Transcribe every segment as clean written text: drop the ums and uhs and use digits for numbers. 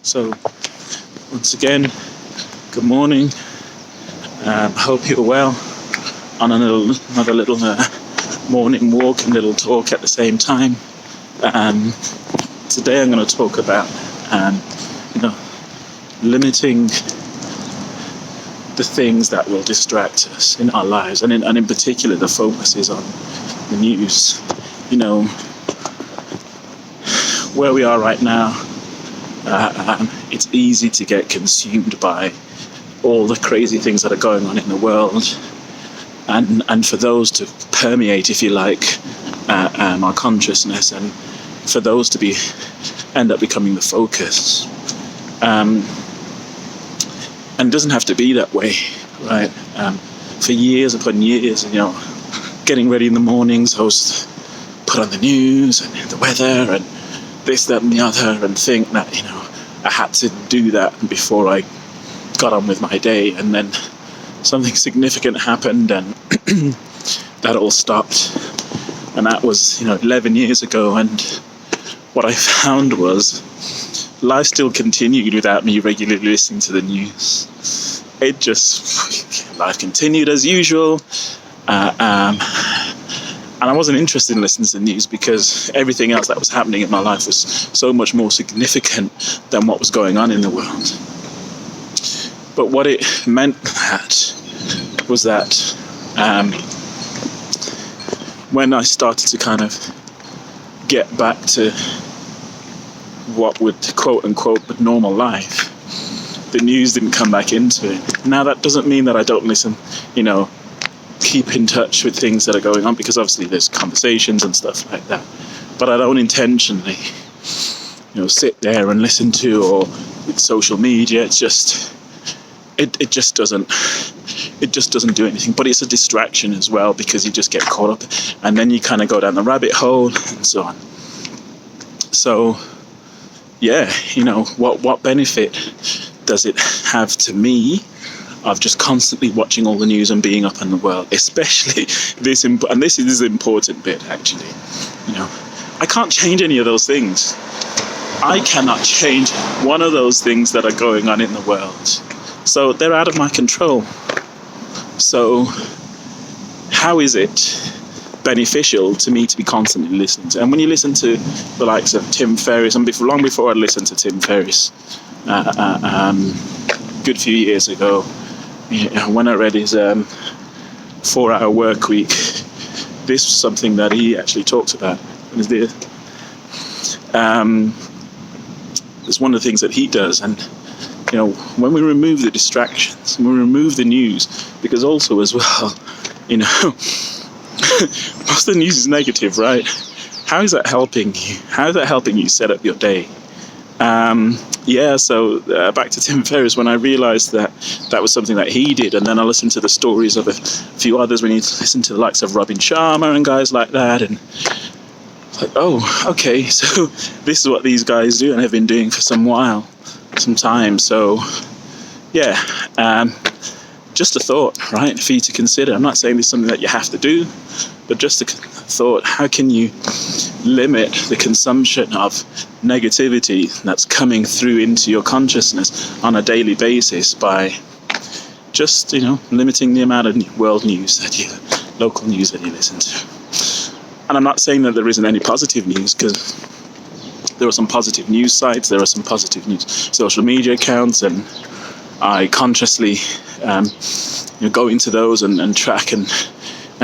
So, once again, good morning. Hope you're well on another little morning walk and little talk at the same time. Today I'm going to talk about, limiting the things that will distract us in our lives, and in particular, the focus is on the news. Where we are right now, it's easy to get consumed by all the crazy things that are going on in the world, and for those to permeate, if you like, our consciousness, and for those to end up becoming the focus. And it doesn't have to be that way, right? For years upon years, getting ready in the mornings, I was put on the news and the weather and this, that, and the other, and think that I had to do that before I got on with my day, and then something significant happened, and that all stopped. And that was 11 years ago, and what I found was life still continued without me regularly listening to the news. Life continued as usual, and I wasn't interested in listening to the news because everything else that was happening in my life was so much more significant than what was going on in the world. But what it meant was that when I started to kind of get back to what would quote unquote normal life, the news didn't come back into it. Now that doesn't mean that I don't listen, keep in touch with things that are going on, because obviously there's conversations and stuff like that, but I don't intentionally sit there and listen to, or with social media, it just doesn't do anything. But it's a distraction as well, because you just get caught up and then you kind of go down the rabbit hole and so on. So what benefit does it have to me of just constantly watching all the news and being up in the world, especially this, and this is the important bit actually. I can't change any of those things. I cannot change one of those things that are going on in the world, so they're out of my control. So how is it beneficial to me to be constantly listening to? And when you listen to the likes of Tim Ferriss, and long before I listened to Tim Ferriss, good few years ago, when I read his 4-hour work week, this was something that he actually talks about. It's one of the things that he does. And when we remove the distractions, when we remove the news, because also as well, most of the news is negative, right? How is that helping you? How is that helping you set up your day? So back to Tim Ferriss, when I realized that was something that he did, and then I listened to the stories of a few others, when you listen to the likes of Robin Sharma and guys like that, and it's like, oh, okay, so this is what these guys do and have been doing for some time. So just a thought, right, for you to consider. I'm not saying this is something that you have to do, but just a thought: how can you limit the consumption of negativity that's coming through into your consciousness on a daily basis by just limiting the amount of world news local news that you listen to? And I'm not saying that there isn't any positive news, because there are some positive news sites, there are some positive news social media accounts, and I consciously go into those and track and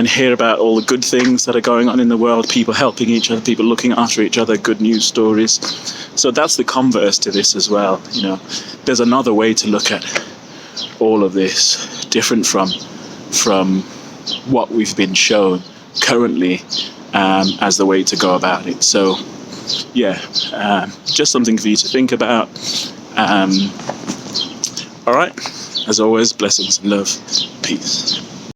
hear about all the good things that are going on in the world, people helping each other, people looking after each other, good news stories. So that's the converse to this as well. There's another way to look at all of this, different from what we've been shown currently as the way to go about it. So just something for you to think about. All right, as always, blessings and love. Peace.